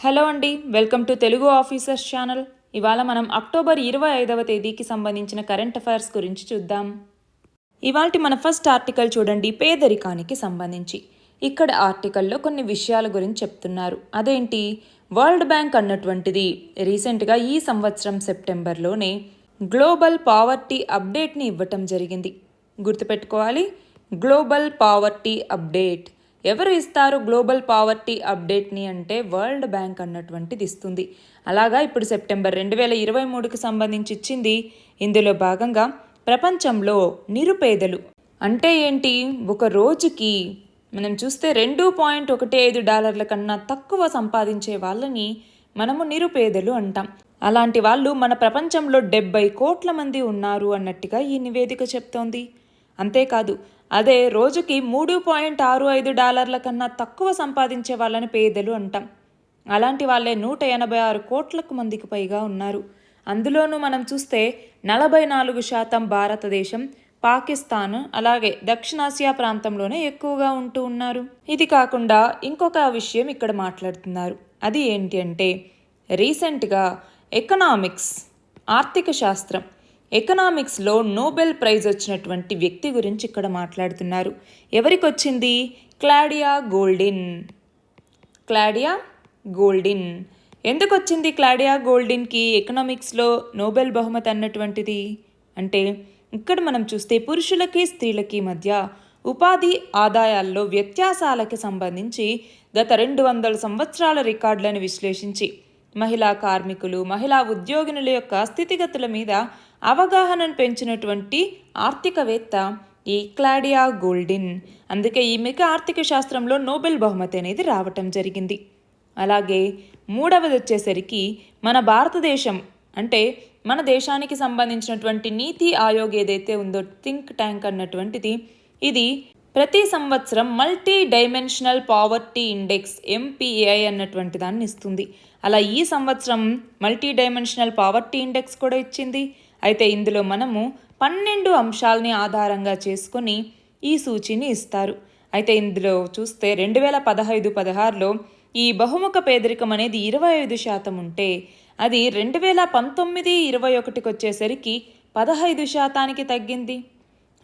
Hello అండి, welcome to Telugu officers channel. ఇవాళ మనం అక్టోబర్ 25వ తేదీకి సంబంధించిన కరెంట్ అఫైర్స్ గురించి చూద్దాం. ఇవాల్టి మన ఫస్ట్ ఆర్టికల్ చూడండి, పేదరికానికి సంబంధించి. ఇక్కడ ఆర్టికల్లో కొన్ని విషయాల గురించి చెప్తున్నారు. అదేంటి, వరల్డ్ బ్యాంక్ అన్నటువంటిది రీసెంట్గా ఈ సంవత్సరం సెప్టెంబర్లోనే గ్లోబల్ పావర్టీ అప్డేట్ని ఇవ్వటం జరిగింది. గుర్తుపెట్టుకోవాలి, గ్లోబల్ పావర్టీ అప్డేట్. ఎవరు ఇస్తారు గ్లోబల్ పావర్టీ అప్డేట్ని అంటే వరల్డ్ బ్యాంక్ అన్నటువంటిది ఇస్తుంది. అలాగా ఇప్పుడు సెప్టెంబర్ 2023కి సంబంధించి ఇచ్చింది. ఇందులో భాగంగా ప్రపంచంలో నిరుపేదలు అంటే ఏంటి, ఒక రోజుకి మనం చూస్తే $2.15 కన్నా తక్కువ సంపాదించే వాళ్ళని మనము నిరుపేదలు అంటాం. అలాంటి వాళ్ళు మన ప్రపంచంలో 70 కోట్ల మంది ఉన్నారు అన్నట్టుగా ఈ నివేదిక చెప్తోంది. అంతేకాదు, అదే రోజుకి $3.65 కన్నా తక్కువ సంపాదించే వాళ్ళని పేదలు అంటాం. అలాంటి వాళ్ళే 186 కోట్లకు మందికి పైగా ఉన్నారు. అందులోనూ మనం చూస్తే 44% భారతదేశం, పాకిస్తాన్, అలాగే దక్షిణాసియా ప్రాంతంలోనే ఎక్కువగా ఉంటూ ఉన్నారు. ఇది కాకుండా ఇంకొక విషయం ఇక్కడ మాట్లాడుతున్నారు. అది ఏంటి అంటే, రీసెంట్గా ఎకనామిక్స్, ఆర్థిక శాస్త్రం, ఎకనామిక్స్లో నోబెల్ ప్రైజ్ వచ్చినటువంటి వ్యక్తి గురించి ఇక్కడ మాట్లాడుతున్నారు. ఎవరికి వచ్చింది? క్లాడియా గోల్డిన్. ఎందుకు వచ్చింది క్లాడియా గోల్డిన్కి ఎకనామిక్స్లో నోబెల్ బహుమతి అన్నటువంటిది అంటే, ఇక్కడ మనం చూస్తే పురుషులకి స్త్రీలకి మధ్య ఉపాధి ఆదాయాల్లో వ్యత్యాసాలకి సంబంధించి గత 200 సంవత్సరాల రికార్డులను విశ్లేషించి మహిళా కార్మికులు, మహిళా ఉద్యోగినుల యొక్క స్థితిగతుల మీద అవగాహనను పెంచినటువంటి ఆర్థికవేత్త ఈ క్లాడియా గోల్డిన్. అందుకే ఈమెకి ఆర్థిక శాస్త్రంలో నోబెల్ బహుమతి అనేది రావటం జరిగింది. అలాగే మూడవది వచ్చేసరికి మన భారతదేశం అంటే మన దేశానికి సంబంధించినటువంటి నీతి ఆయోగ్ ఏదైతే ఉందో, థింక్ ట్యాంక్ అన్నటువంటిది, ఇది ప్రతి సంవత్సరం multi dimensional poverty index MPAI అన్నటువంటి దాన్ని ఇస్తుంది. అలా ఈ సంవత్సరం మల్టీ డైమెన్షనల్ పావర్టీ ఇండెక్స్ కూడా ఇచ్చింది. అయితే ఇందులో మనము 12 అంశాలని ఆధారంగా చేసుకొని ఈ సూచిని ఇస్తారు. అయితే ఇందులో చూస్తే 2015-16లో ఈ బహుముఖ పేదరికం అనేది 25% ఉంటే, అది 2019-21కి వచ్చేసరికి 15%కి తగ్గింది.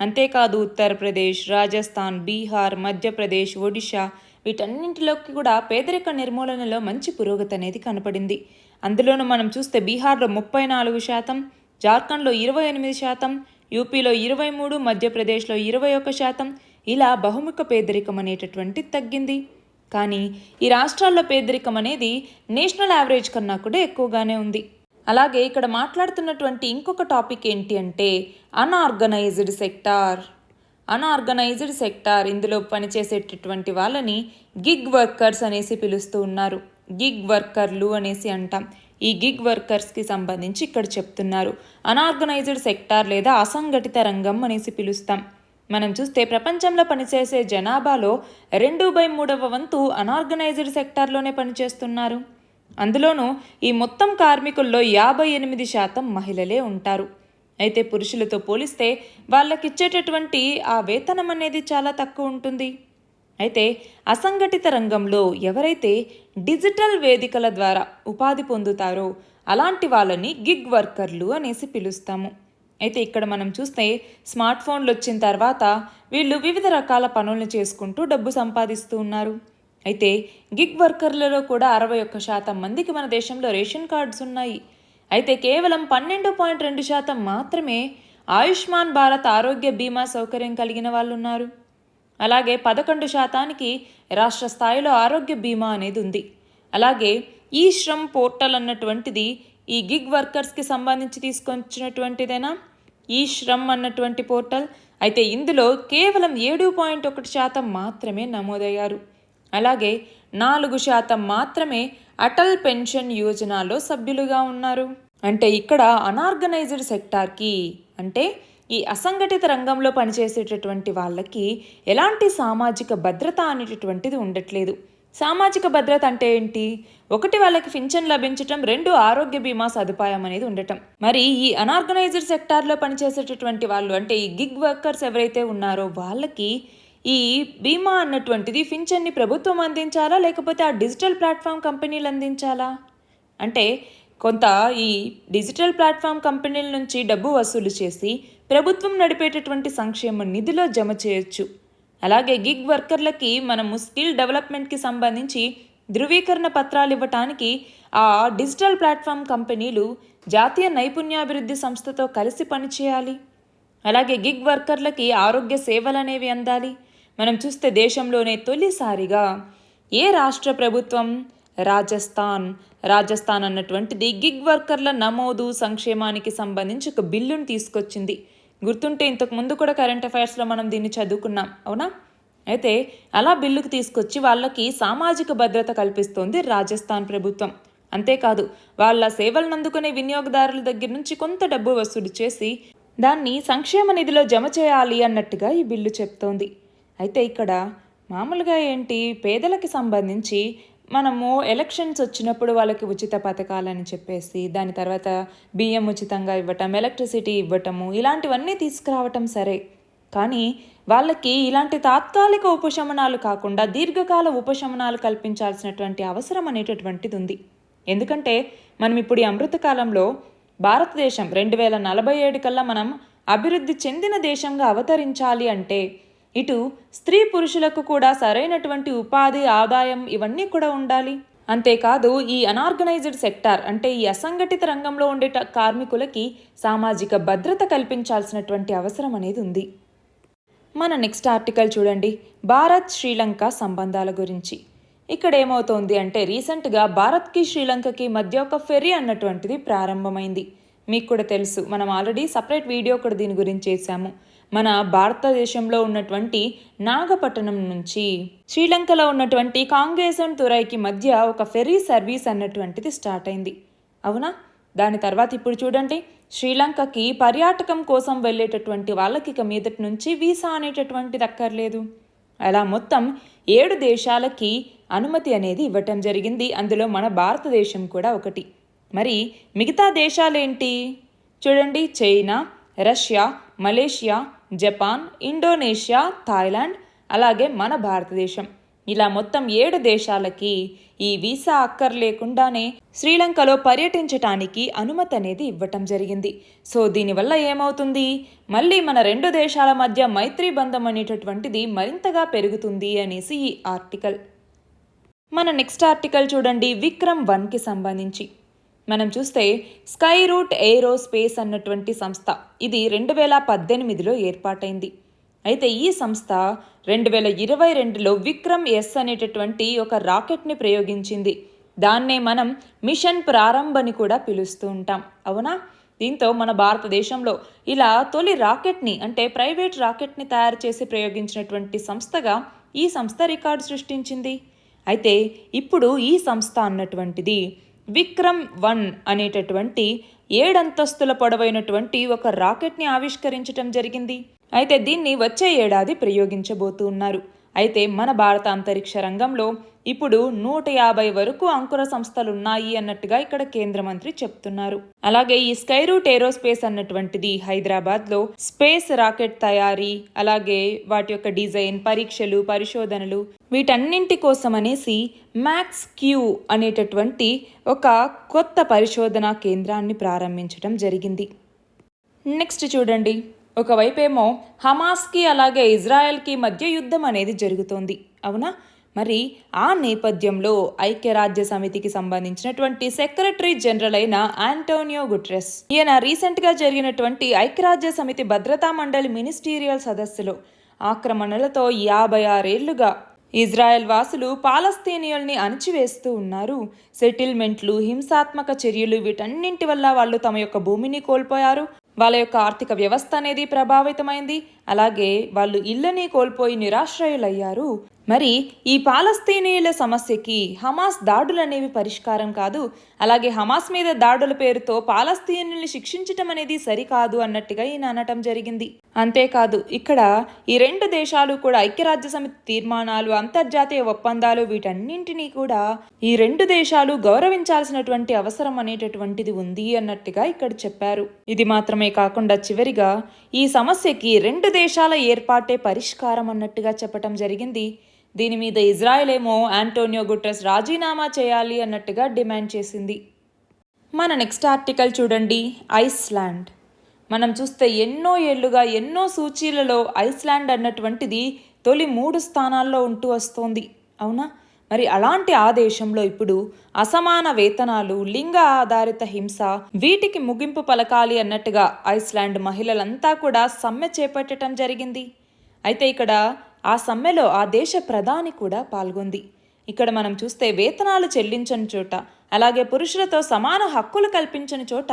అంతేకాదు ఉత్తరప్రదేశ్, రాజస్థాన్, బీహార్, మధ్యప్రదేశ్, ఒడిషా వీటన్నింటిలోకి కూడా పేదరిక నిర్మూలనలో మంచి పురోగతి అనేది కనపడింది. అందులోనూ మనం చూస్తే బీహార్లో 34%, జార్ఖండ్లో 28%, యూపీలో 23%, మధ్యప్రదేశ్లో 21%, ఇలా బహుముఖ పేదరికం అనేటటువంటి తగ్గింది. కానీ ఈ రాష్ట్రాల్లో పేదరికం అనేది నేషనల్ యావరేజ్ కన్నా కూడా ఎక్కువగానే ఉంది. అలాగే ఇక్కడ మాట్లాడుతున్నటువంటి ఇంకొక టాపిక్ ఏంటి అంటే అన్ఆర్గనైజ్డ్ సెక్టార్. ఇందులో పనిచేసేటటువంటి వాళ్ళని గిగ్ వర్కర్స్ అనేసి పిలుస్తూ ఉన్నారు. గిగ్ వర్కర్లు అనేసి అంటాం. ఈ గిగ్ వర్కర్స్కి సంబంధించి ఇక్కడ చెప్తున్నారు. అన్ఆర్గనైజ్డ్ సెక్టార్ లేదా అసంఘటిత రంగం అనేసి పిలుస్తాం. మనం చూస్తే ప్రపంచంలో పనిచేసే జనాభాలో 2/3 వంతు అన్ఆర్గనైజ్డ్ సెక్టార్లోనే పనిచేస్తున్నారు. అందులోనూ ఈ మొత్తం కార్మికుల్లో 58% మహిళలే ఉంటారు. అయితే పురుషులతో పోలిస్తే వాళ్ళకిచ్చేటటువంటి ఆ వేతనం అనేది చాలా తక్కువ ఉంటుంది. అయితే అసంఘటిత రంగంలో ఎవరైతే డిజిటల్ వేదికల ద్వారా ఉపాధి పొందుతారో అలాంటి వాళ్ళని గిగ్ వర్కర్లు అనేసి పిలుస్తాము. అయితే ఇక్కడ మనం చూస్తే స్మార్ట్ ఫోన్లు వచ్చిన తర్వాత వీళ్ళు వివిధ రకాల పనులను చేసుకుంటూ డబ్బు సంపాదిస్తూ ఉన్నారు. అయితే గిగ్ వర్కర్లలో కూడా 61% మందికి మన దేశంలో రేషన్ కార్డ్స్ ఉన్నాయి. అయితే కేవలం 12.2% మాత్రమే ఆయుష్మాన్ భారత్ ఆరోగ్య బీమా సౌకర్యం కలిగిన వాళ్ళు ఉన్నారు. అలాగే 11%కి రాష్ట్ర స్థాయిలో ఆరోగ్య బీమా అనేది ఉంది. అలాగే ఈ శ్రమ్ పోర్టల్ అన్నటువంటిది ఈ గిగ్ వర్కర్స్కి సంబంధించి తీసుకొచ్చినటువంటిదేనా ఈ శ్రమ్ అన్నటువంటి పోర్టల్. అయితే ఇందులో కేవలం 7.1% మాత్రమే నమోదయ్యారు. అలాగే 4% మాత్రమే అటల్ పెన్షన్ యోజనలో సభ్యులుగా ఉన్నారు. అంటే ఇక్కడ అన్ఆర్గనైజ్డ్ సెక్టార్కి అంటే ఈ అసంఘటిత రంగంలో పనిచేసేటటువంటి వాళ్ళకి ఎలాంటి సామాజిక భద్రత అనేటటువంటిది ఉండట్లేదు. సామాజిక భద్రత అంటే ఏంటి? 1 వాళ్ళకి పింఛన్ లభించటం, 2 ఆరోగ్య బీమా సదుపాయం అనేది ఉండటం. మరి ఈ అన్ఆర్గనైజ్డ్ సెక్టార్లో పనిచేసేటటువంటి వాళ్ళు అంటే ఈ గిగ్ వర్కర్స్ ఎవరైతే ఉన్నారో వాళ్ళకి ఈ బీమా అన్నటువంటిది పింఛన్ని ప్రభుత్వం అందించాలా లేకపోతే ఆ డిజిటల్ ప్లాట్ఫామ్ కంపెనీలు అందించాలా? అంటే కొంత ఈ డిజిటల్ ప్లాట్ఫామ్ కంపెనీల నుంచి డబ్బు వసూలు చేసి ప్రభుత్వం నడిపేటటువంటి సంక్షేమ నిధిలో జమ చేయొచ్చు. అలాగే గిగ్ వర్కర్లకి మనము స్కిల్ డెవలప్మెంట్కి సంబంధించి ధృవీకరణ పత్రాలు ఇవ్వటానికి ఆ డిజిటల్ ప్లాట్ఫామ్ కంపెనీలు జాతీయ నైపుణ్యాభివృద్ధి సంస్థతో కలిసి పనిచేయాలి. అలాగే గిగ్ వర్కర్లకి ఆరోగ్య సేవలు అనేవి అందాలి. మనం చూస్తే దేశంలోనే తొలిసారిగా ఏ రాష్ట్ర ప్రభుత్వం? రాజస్థాన్ అన్నటువంటిది గిగ్ వర్కర్ల నమోదు సంక్షేమానికి సంబంధించి ఒక బిల్లును తీసుకొచ్చింది. గుర్తుంటే ఇంతకు ముందు కూడా కరెంట్ అఫైర్స్లో మనం దీన్ని చదువుకున్నాం, అవునా? అయితే అలా బిల్లుకు తీసుకొచ్చి వాళ్ళకి సామాజిక భద్రత కల్పిస్తోంది రాజస్థాన్ ప్రభుత్వం. అంతేకాదు, వాళ్ళ సేవలను అందుకునే వినియోగదారుల దగ్గర నుంచి కొంత డబ్బు వసూలు చేసి దాన్ని సంక్షేమ నిధిలో జమ చేయాలి అన్నట్టుగా ఈ బిల్లు చెప్తోంది. అయితే ఇక్కడ మామూలుగా ఏంటి, పేదలకి సంబంధించి మనము ఎలక్షన్స్ వచ్చినప్పుడు వాళ్ళకి ఉచిత పథకాలని చెప్పేసి దాని తర్వాత బియ్యం ఉచితంగా ఇవ్వటం, ఎలక్ట్రిసిటీ ఇవ్వటము, ఇలాంటివన్నీ తీసుకురావటం సరే, కానీ వాళ్ళకి ఇలాంటి తాత్కాలిక ఉపశమనాలు కాకుండా దీర్ఘకాల ఉపశమనాలు కల్పించాల్సినటువంటి అవసరం అనేటటువంటిది ఉంది. ఎందుకంటే మనం ఇప్పుడు ఈ అమృతకాలంలో భారతదేశం 2047 కల్లా మనం అభివృద్ధి చెందిన దేశంగా అవతరించాలి అంటే ఇటు స్త్రీ పురుషులకు కూడా సరైనటువంటి ఉపాధి, ఆదాయం ఇవన్నీ కూడా ఉండాలి. అంతేకాదు ఈ అనార్గనైజ్డ్ సెక్టార్ అంటే ఈ అసంఘటిత రంగంలో ఉండే కార్మికులకి సామాజిక భద్రత కల్పించాల్సినటువంటి అవసరం అనేది ఉంది. మన నెక్స్ట్ ఆర్టికల్ చూడండి, భారత్ శ్రీలంక సంబంధాల గురించి. ఇక్కడ ఏమవుతోంది అంటే రీసెంట్గా భారత్కి శ్రీలంకకి మధ్య ఒక ఫెర్రీ అన్నటువంటిది ప్రారంభమైంది. మీకు కూడా తెలుసు, మనం ఆల్రెడీ సపరేట్ వీడియో కూడా దీని గురించి చేశాము. మన భారతదేశంలో ఉన్నటువంటి నాగపట్టణం నుంచి శ్రీలంకలో ఉన్నటువంటి కాంగేసన్ తురైకి మధ్య ఒక ఫెర్రీ సర్వీస్ అన్నటువంటిది స్టార్ట్ అయింది, అవునా? దాని తర్వాత ఇప్పుడు చూడండి, శ్రీలంకకి పర్యాటకం కోసం వెళ్ళేటటువంటి వాళ్ళకి ఇక మీదటి నుంచి వీసా అనేటటువంటిది అక్కర్లేదు. అలా మొత్తం 7 దేశాలకి అనుమతి అనేది ఇవ్వటం జరిగింది. అందులో మన భారతదేశం కూడా ఒకటి. మరి మిగతా దేశాలేంటి చూడండి, China, Russia, Malaysia, Japan, Indonesia, Thailand, అలాగే మన భారతదేశం. ఇలా మొత్తం 7 దేశాలకి ఈ వీసా అక్కర్లేకుండానే శ్రీలంకలో పర్యటించటానికి అనుమతి అనేది ఇవ్వటం జరిగింది. సో దీనివల్ల ఏమవుతుంది, మళ్ళీ మన 2 దేశాల మధ్య మైత్రీ బంధం అనేటటువంటిది మరింతగా పెరుగుతుంది అనేసి ఈ ఆర్టికల్. మన నెక్స్ట్ ఆర్టికల్ చూడండి, విక్రమ్ 1కి సంబంధించి. మనం చూస్తే స్కై రూట్ ఏరోస్పేస్ అన్నటువంటి సంస్థ ఇది 2018లో ఏర్పాటైంది. అయితే ఈ సంస్థ 2022లో విక్రమ్ ఎస్ అనేటటువంటి ఒక రాకెట్ని ప్రయోగించింది. దాన్నే మనం మిషన్ ప్రారంభ్ అని కూడా పిలుస్తూ ఉంటాం, అవునా? దీంతో మన భారతదేశంలో ఇలా తొలి రాకెట్ని అంటే ప్రైవేట్ రాకెట్ని తయారు చేసి ప్రయోగించినటువంటి సంస్థగా ఈ సంస్థ రికార్డు సృష్టించింది. అయితే ఇప్పుడు ఈ సంస్థ అన్నటువంటిది విక్రమ్ 1 అనేటటువంటి 7 అంతస్తుల పొడవైనటువంటి ఒక రాకెట్ని ఆవిష్కరించడం జరిగింది. అయితే దీన్ని వచ్చే ఏడాది ప్రయోగించబోతూ ఉన్నారు. అయితే మన భారత అంతరిక్ష రంగంలో ఇప్పుడు 150 వరకు అంకుర సంస్థలు ఉన్నాయి అన్నట్టుగా ఇక్కడ కేంద్ర మంత్రి చెప్తున్నారు. అలాగే ఈ స్కై రూట్ ఏరోస్పేస్ అన్నటువంటిది హైదరాబాద్లో స్పేస్ రాకెట్ తయారీ, అలాగే వాటి యొక్క డిజైన్, పరీక్షలు, పరిశోధనలు వీటన్నింటి కోసం అనేసి మ్యాక్స్ క్యూ అనేటటువంటి ఒక కొత్త పరిశోధనా కేంద్రాన్ని ప్రారంభించడం జరిగింది. నెక్స్ట్ చూడండి, ఒకవైపేమో హమాస్కి అలాగే ఇజ్రాయెల్కి మధ్య యుద్ధం అనేది జరుగుతోంది, అవునా? మరి ఆ నేపథ్యంలో ఐక్యరాజ్య సమితికి సంబంధించినటువంటి సెక్రటరీ జనరల్ అయిన ఆంటోనియో గుటెరస్ ఈయన రీసెంట్గా జరిగినటువంటి ఐక్యరాజ్య సమితి భద్రతా మండలి మినిస్టీరియల్ సదస్సులో ఆక్రమణలతో 56 ఏళ్లుగా ఇజ్రాయెల్ వాసులు పాలస్తీనియల్ని అణిచివేస్తూ ఉన్నారు. సెటిల్మెంట్లు, హింసాత్మక చర్యలు వీటన్నింటి వల్ల వాళ్ళు తమ యొక్క భూమిని కోల్పోయారు. వాళ్ళ యొక్క ఆర్థిక వ్యవస్థ అనేది ప్రభావితమైంది. అలాగే వాళ్ళు ఇళ్ళని కోల్పోయి నిరాశ్రయులయ్యారు. మరి ఈ పాలస్తీనీయుల సమస్యకి హమాస్ దాడులు అనేవి పరిష్కారం కాదు. అలాగే హమాస్ మీద దాడుల పేరుతో పాలస్తీనీయుల్ని శిక్షించటం అనేది సరికాదు అన్నట్టుగా ఈయన అనటం జరిగింది. అంతేకాదు ఇక్కడ ఈ 2 దేశాలు కూడా ఐక్యరాజ్య సమితి తీర్మానాలు, అంతర్జాతీయ ఒప్పందాలు వీటన్నింటినీ కూడా ఈ 2 దేశాలు గౌరవించాల్సినటువంటి అవసరం అనేటటువంటిది ఉంది అన్నట్టుగా ఇక్కడ చెప్పారు. ఇది మాత్రమే కాకుండా చివరిగా ఈ సమస్యకి 2 దేశాల ఏర్పాటే పరిష్కారం అన్నట్టుగా చెప్పటం జరిగింది. దీని మీద ఇజ్రాయెల్ ఏమో ఆంటోనియో గుటెరస్ రాజీనామా చేయాలి అన్నట్టుగా డిమాండ్ చేసింది. మన నెక్స్ట్ ఆర్టికల్ చూడండి, ఐస్లాండ్. మనం చూస్తే ఎన్నో ఏళ్లుగా ఎన్నో సూచీలలో ఐస్లాండ్ అన్నటువంటిది తొలి 3 స్థానాల్లో ఉంటూ వస్తోంది, అవునా? మరి అలాంటి ఆ దేశంలో ఇప్పుడు అసమాన వేతనాలు, లింగ ఆధారిత హింస వీటికి ముగింపు పలకాలి అన్నట్టుగా ఐస్లాండ్ మహిళలంతా కూడా సమ్మె చేపట్టడం జరిగింది. అయితే ఇక్కడ ఆ సమ్మెలో ఆ దేశ ప్రధాని కూడా పాల్గొంది. ఇక్కడ మనం చూస్తే వేతనాలు చెల్లించని చోట, అలాగే పురుషులతో సమాన హక్కులు కల్పించని చోట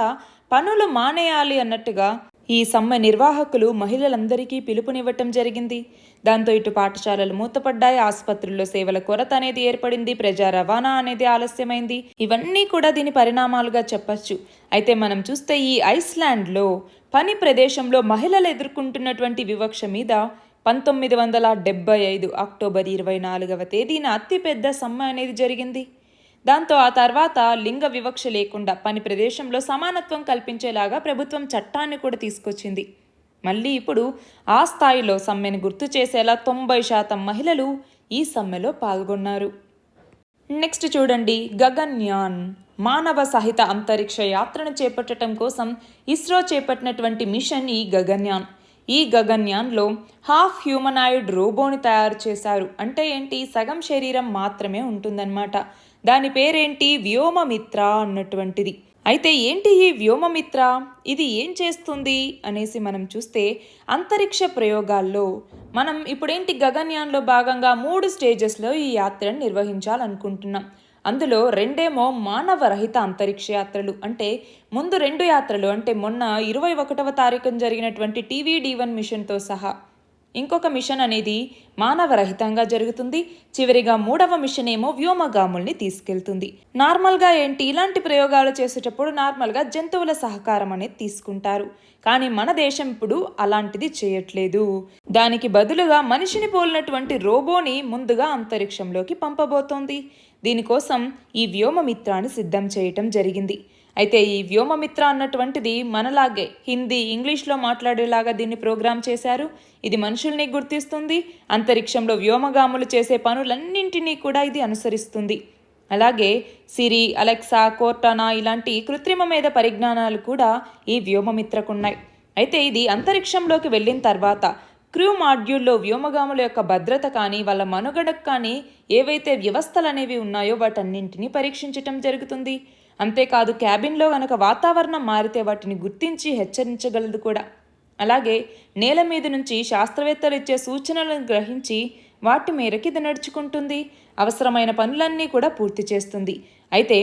పనులు మానేయాలి అన్నట్టుగా ఈ సమ్మె నిర్వాహకులు మహిళలందరికీ పిలుపునివ్వటం జరిగింది. దాంతో ఇటు పాఠశాలలు మూతపడ్డాయి, ఆసుపత్రుల్లో సేవల కొరత అనేది ఏర్పడింది, ప్రజా రవాణా అనేది ఆలస్యమైంది. ఇవన్నీ కూడా దీని పరిణామాలుగా చెప్పచ్చు. అయితే మనం చూస్తే ఈ ఐస్లాండ్లో పని ప్రదేశంలో మహిళలు ఎదుర్కొంటున్నటువంటి వివక్ష మీద 1975 అక్టోబర్ 24వ తేదీన అతిపెద్ద సమ్మె అనేది జరిగింది. దాంతో ఆ తర్వాత లింగ వివక్ష లేకుండా పని ప్రదేశంలో సమానత్వం కల్పించేలాగా ప్రభుత్వం చట్టాన్ని కూడా తీసుకొచ్చింది. మళ్ళీ ఇప్పుడు ఆ స్థాయిలో సమ్మెను గుర్తు చేసేలా 90% మహిళలు ఈ సమ్మెలో పాల్గొన్నారు. నెక్స్ట్ చూడండి, గగన్యాన్. మానవ సహిత అంతరిక్ష యాత్రను చేపట్టడం కోసం ఇస్రో చేపట్టినటువంటి మిషన్ ఈ గగన్యాన్. ఈ గగన్యాన్లో హాఫ్ హ్యూమనాయిడ్ రోబోని తయారు చేశారు. అంటే ఏంటి, సగం శరీరం మాత్రమే ఉంటుందన్నమాట. దాని పేరేంటి, వ్యోమమిత్ర అన్నటువంటిది. అయితే ఏంటి ఈ వ్యోమమిత్ర, ఇది ఏం చేస్తుంది అనేసి మనం చూస్తే అంతరిక్ష ప్రయోగాల్లో మనం ఇప్పుడేంటి గగన్యాన్లో భాగంగా 3 స్టేజెస్లో ఈ యాత్రను నిర్వహించాలనుకుంటున్నాం. అందులో 2 మానవరహిత అంతరిక్ష యాత్రలు. అంటే ముందు 2 యాత్రలు, అంటే మొన్న 21వ తారీఖున జరిగినటువంటి TVD-1 మిషన్తో సహా ఇంకొక మిషన్ అనేది మానవరహితంగా జరుగుతుంది. చివరిగా 3వ మిషన్ ఏమో వ్యోమగాముల్ని తీసుకెళ్తుంది. నార్మల్గా ఏంటి, ఇలాంటి ప్రయోగాలు చేసేటప్పుడు నార్మల్గా జంతువుల సహకారం అనేది తీసుకుంటారు. కానీ మన దేశం ఇప్పుడు అలాంటిది చేయట్లేదు. దానికి బదులుగా మనిషిని పోలినటువంటి రోబోని ముందుగా అంతరిక్షంలోకి పంపబోతోంది. దీనికోసం ఈ వ్యోమమిత్రాన్ని సిద్ధం చేయటం జరిగింది. అయితే ఈ వ్యోమమిత్ర అన్నటువంటిది మనలాగే హిందీ, ఇంగ్లీష్లో మాట్లాడేలాగా దీన్ని ప్రోగ్రామ్ చేశారు. ఇది మనుషుల్ని గుర్తిస్తుంది, అంతరిక్షంలో వ్యోమగాములు చేసే పనులన్నింటినీ కూడా ఇది అనుసరిస్తుంది. అలాగే సిరి, అలెక్సా, కోర్టానా ఇలాంటి కృత్రిమ మేధ పరిజ్ఞానాలు కూడా ఈ వ్యోమమిత్రకున్నాయి. అయితే ఇది అంతరిక్షంలోకి వెళ్ళిన తర్వాత క్రూ మాడ్యూల్లో వ్యోమగాముల యొక్క భద్రత కానీ, వాళ్ళ మనుగడకు కానీ ఏవైతే వ్యవస్థలు అనేవి ఉన్నాయో వాటన్నింటినీ పరీక్షించటం జరుగుతుంది. అంతేకాదు క్యాబిన్లో గనక వాతావరణం మారితే వాటిని గుర్తించి హెచ్చరించగలదు కూడా. అలాగే నేల మీద నుంచి శాస్త్రవేత్తలు ఇచ్చే సూచనలను గ్రహించి వాటి మేరకు ఇది నడుచుకుంటుంది. అవసరమైన పనులన్నీ కూడా పూర్తి చేస్తుంది. అయితే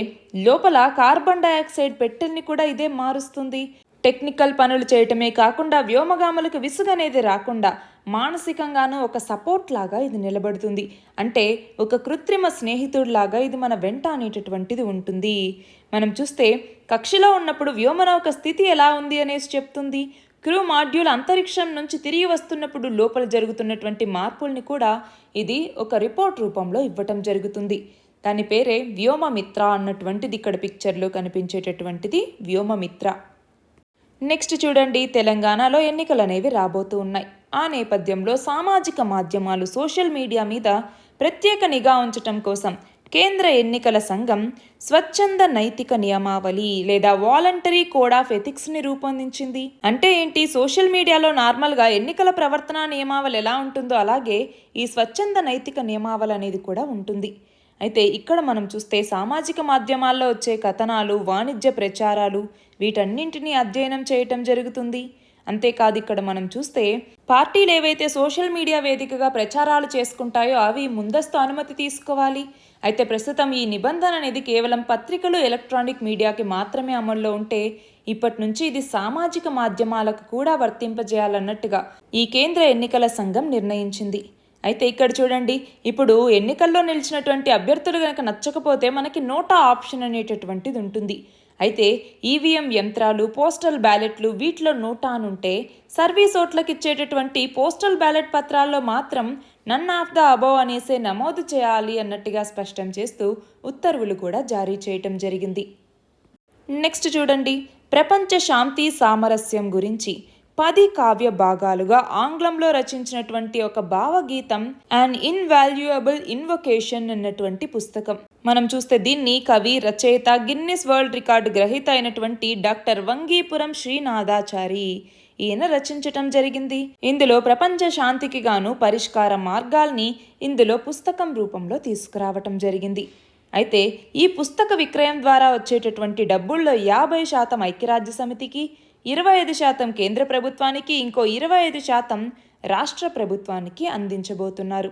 లోపల కార్బన్ డయాక్సైడ్ పెట్టెల్ని కూడా ఇదే మారుస్తుంది. టెక్నికల్ పనులు చేయటమే కాకుండా వ్యోమగాములకు విసుగనేది రాకుండా మానసికంగానూ ఒక సపోర్ట్ లాగా ఇది నిలబడుతుంది. అంటే ఒక కృత్రిమ స్నేహితుడిలాగా ఇది మన వెంట అనేటటువంటిది ఉంటుంది. మనం చూస్తే కక్షలో ఉన్నప్పుడు వ్యోమనౌక స్థితి ఎలా ఉంది అనేసి చెప్తుంది. క్రూ మాడ్యూల్ అంతరిక్షం నుంచి తిరిగి వస్తున్నప్పుడు లోపల జరుగుతున్నటువంటి మార్పుల్ని కూడా ఇది ఒక రిపోర్ట్ రూపంలో ఇవ్వటం జరుగుతుంది. దాని పేరే వ్యోమమిత్ర అన్నటువంటిది ఇక్కడ పిక్చర్లో కనిపించేటటువంటిది వ్యోమమిత్ర. నెక్స్ట్ చూడండి, తెలంగాణలో ఎన్నికలు అనేవి రాబోతూ ఉన్నాయి. ఆ నేపథ్యంలో సామాజిక మాధ్యమాలు, సోషల్ మీడియా మీద ప్రత్యేక నిఘా ఉంచటం కోసం కేంద్ర ఎన్నికల సంఘం స్వచ్ఛంద నైతిక నియమావళి లేదా వాలంటరీ కోడ్ ఆఫ్ ఎథిక్స్ని రూపొందించింది. అంటే ఏంటి, సోషల్ మీడియాలో నార్మల్గా ఎన్నికల ప్రవర్తన నియమావళి ఎలా ఉంటుందో అలాగే ఈ స్వచ్ఛంద నైతిక నియమావళి అనేది కూడా ఉంటుంది. అయితే ఇక్కడ మనం చూస్తే సామాజిక మాధ్యమాల్లో వచ్చే కథనాలు, వాణిజ్య ప్రచారాలు వీటన్నింటినీ అధ్యయనం చేయటం జరుగుతుంది. అంతేకాదు ఇక్కడ మనం చూస్తే పార్టీలు ఏవైతే సోషల్ మీడియా వేదికగా ప్రచారాలు చేసుకుంటాయో అవి ముందస్తు అనుమతి తీసుకోవాలి. అయితే ప్రస్తుతం ఈ నిబంధన అనేది కేవలం పత్రికలు, ఎలక్ట్రానిక్ మీడియాకి మాత్రమే అమల్లో ఉంటే ఇప్పటి నుంచి ఇది సామాజిక మాధ్యమాలకు కూడా వర్తింపజేయాలన్నట్టుగా ఈ కేంద్ర ఎన్నికల సంఘం నిర్ణయించింది. అయితే ఇక్కడ చూడండి, ఇప్పుడు ఎన్నికల్లో నిలిచినటువంటి అభ్యర్థులు కనుక నచ్చకపోతే మనకి నోటా ఆప్షన్ అనేటటువంటిది ఉంటుంది. అయితే ఈవీఎం యంత్రాలు, పోస్టల్ బ్యాలెట్లు వీటిలో నోటా అనుంటే సర్వీస్ ఓట్లకు ఇచ్చేటటువంటి పోస్టల్ బ్యాలెట్ పత్రాల్లో మాత్రం నన్ ఆఫ్ ద అబోవ్ అనేసే నమోదు చేయాలి అన్నట్టుగా స్పష్టం చేస్తూ ఉత్తర్వులు కూడా జారీ చేయటం జరిగింది. నెక్స్ట్ చూడండి, ప్రపంచ శాంతి సామరస్యం గురించి 10 కావ్య భాగాలుగా ఆంగ్లంలో రచించినటువంటి ఒక భావగీతం అండ్ ఇన్వాల్యుయబుల్ ఇన్వొకేషన్ అన్నటువంటి పుస్తకం. మనం చూస్తే దీన్ని కవి, రచయిత, గిన్నిస్ వరల్డ్ రికార్డు గ్రహీత అయినటువంటి డాక్టర్ వంగీపురం శ్రీనాథాచారి ఈయన రచించటం జరిగింది. ఇందులో ప్రపంచ శాంతికి గాను పరిష్కార మార్గాల్ని ఇందులో పుస్తకం రూపంలో తీసుకురావటం జరిగింది. అయితే ఈ పుస్తక విక్రయం ద్వారా వచ్చేటటువంటి డబ్బుల్లో 50% ఐక్యరాజ్య సమితికి, 25% కేంద్ర ప్రభుత్వానికి, ఇంకో 25% రాష్ట్ర ప్రభుత్వానికి అందించబోతున్నారు.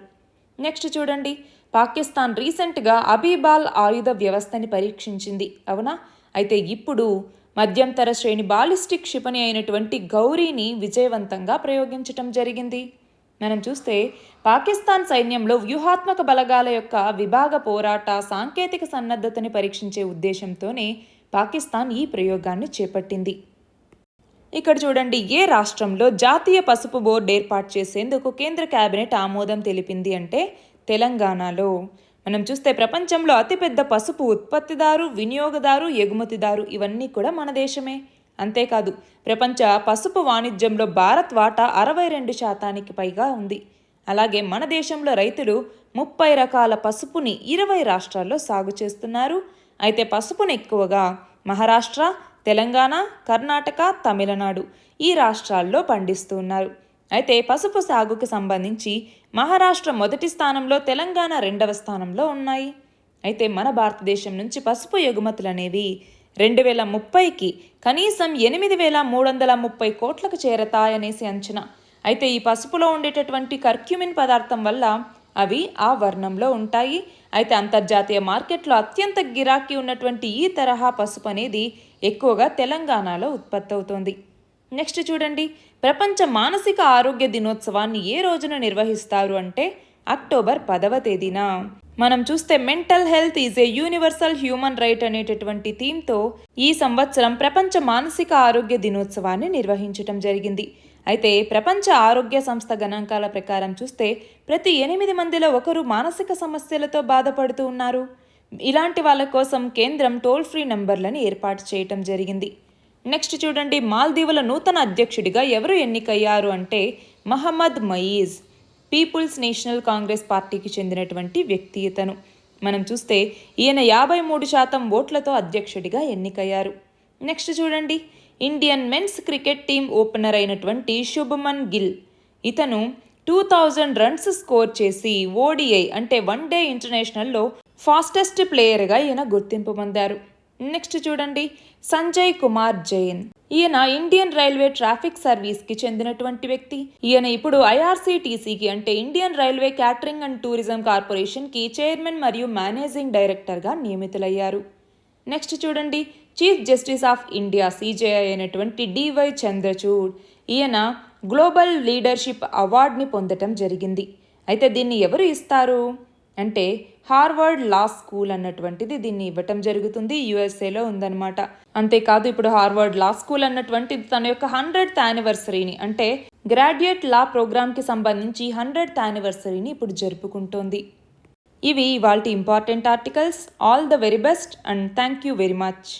నెక్స్ట్ చూడండి, పాకిస్తాన్ రీసెంట్గా అబీబాల్ ఆయుధ వ్యవస్థని పరీక్షించింది, అవునా? అయితే ఇప్పుడు మధ్యంతర శ్రేణి బాలిస్టిక్ క్షిపణి అయినటువంటి గౌరీని విజయవంతంగా ప్రయోగించటం జరిగింది. మనం చూస్తే పాకిస్తాన్ సైన్యంలో వ్యూహాత్మక బలగాల యొక్క విభాగ పోరాట సాంకేతిక సన్నద్ధతని పరీక్షించే ఉద్దేశంతోనే పాకిస్తాన్ ఈ ప్రయోగాన్ని చేపట్టింది. ఇక్కడ చూడండి, ఏ రాష్ట్రంలో జాతీయ పసుపు బోర్డు ఏర్పాటు చేసేందుకు కేంద్ర కేబినెట్ ఆమోదం తెలిపింది అంటే తెలంగాణలో. మనం చూస్తే ప్రపంచంలో అతిపెద్ద పసుపు ఉత్పత్తిదారు, వినియోగదారు, ఎగుమతిదారు ఇవన్నీ కూడా మన దేశమే. అంతేకాదు, ప్రపంచ పసుపు వాణిజ్యంలో భారత్ వాటా 62% పైగా ఉంది. అలాగే మన దేశంలో రైతులు 30 రకాల పసుపుని 20 రాష్ట్రాల్లో సాగు చేస్తున్నారు. అయితే పసుపుని ఎక్కువగా మహారాష్ట్ర, తెలంగాణ, కర్ణాటక, తమిళనాడు ఈ రాష్ట్రాల్లో పండిస్తున్నారు. అయితే పసుపు సాగుకు సంబంధించి మహారాష్ట్ర మొదటి స్థానంలో, తెలంగాణ 2వ స్థానంలో ఉన్నాయి. అయితే మన భారతదేశం నుంచి పసుపు ఎగుమతులు అనేవి 2030కి కనీసం 8,330 కోట్లకు చేరతాయనేసి అంచనా. అయితే ఈ పసుపులో ఉండేటటువంటి కర్క్యూమిన్ పదార్థం వల్ల అవి ఆ వర్ణంలో ఉంటాయి. అయితే అంతర్జాతీయ మార్కెట్లో అత్యంత గిరాకీ ఉన్నటువంటి ఈ తరహా పసుపు అనేది ఎక్కువగా తెలంగాణలో ఉత్పత్తి అవుతోంది. నెక్స్ట్ చూడండి, ప్రపంచ మానసిక ఆరోగ్య దినోత్సవాన్ని ఏ రోజున నిర్వహిస్తారు అంటే అక్టోబర్ 10వ తేదీన. మనం చూస్తే mental health is a universal human right అనేటటువంటి థీమ్తో ఈ సంవత్సరం ప్రపంచ మానసిక ఆరోగ్య దినోత్సవాన్ని నిర్వహించడం జరిగింది. అయితే ప్రపంచ ఆరోగ్య సంస్థ గణాంకాల ప్రకారం చూస్తే ప్రతి 8 మందిలో ఒకరు మానసిక సమస్యలతో బాధపడుతూ ఉన్నారు. ఇలాంటి వాళ్ళ కోసం కేంద్రం టోల్ ఫ్రీ నంబర్లను ఏర్పాటు చేయటం జరిగింది. నెక్స్ట్ చూడండి, మాల్దీవుల నూతన అధ్యక్షుడిగా ఎవరు ఎన్నికయ్యారు అంటే మహమ్మద్ మొయిజ్, పీపుల్స్ నేషనల్ కాంగ్రెస్ పార్టీకి చెందినటువంటి వ్యక్తి ఇతను. మనం చూస్తే ఈయన 53% ఓట్లతో అధ్యక్షుడిగా ఎన్నికయ్యారు. నెక్స్ట్ చూడండి, Indian men's cricket team opener అయినటువంటి శుభమన్ గిల్, ఇతను 2000 రన్స్ స్కోర్ చేసి ఓడిఐ అంటే వన్ డే ఇంటర్నేషనల్లో ఫాస్టెస్ట్ ప్లేయర్గా ఈయన గుర్తింపు పొందారు. నెక్స్ట్ చూడండి, సంజయ్ కుమార్ జైన్, ఈయన ఇండియన్ రైల్వే ట్రాఫిక్ సర్వీస్కి చెందినటువంటి వ్యక్తి. ఈయన ఇప్పుడు ఐఆర్సీటీసీకి అంటే Indian railway catering and tourism కార్పొరేషన్కి చైర్మన్ మరియు మేనేజింగ్ డైరెక్టర్గా నియమితులయ్యారు. నెక్స్ట్ చూడండి, chief justice of India CJI అయినటువంటి డివై చంద్రచూడ్, ఈయన గ్లోబల్ లీడర్షిప్ అవార్డుని పొందటం జరిగింది. అయితే దీన్ని ఎవరు ఇస్తారు అంటే హార్వర్డ్ లా స్కూల్ అన్నటువంటిది దీన్ని ఇవ్వటం జరుగుతుంది. యుఎస్ఏలో ఉందన్నమాట. అంతేకాదు, ఇప్పుడు హార్వర్డ్ లా స్కూల్ అన్నటువంటిది తన యొక్క 100th యానివర్సరీని అంటే గ్రాడ్యుయేట్ లా ప్రోగ్రామ్కి సంబంధించి 100th యానివర్సరీని ఇప్పుడు జరుపుకుంటోంది. ఇవి ఇవాల్టి important articles. All the very best and thank you very much.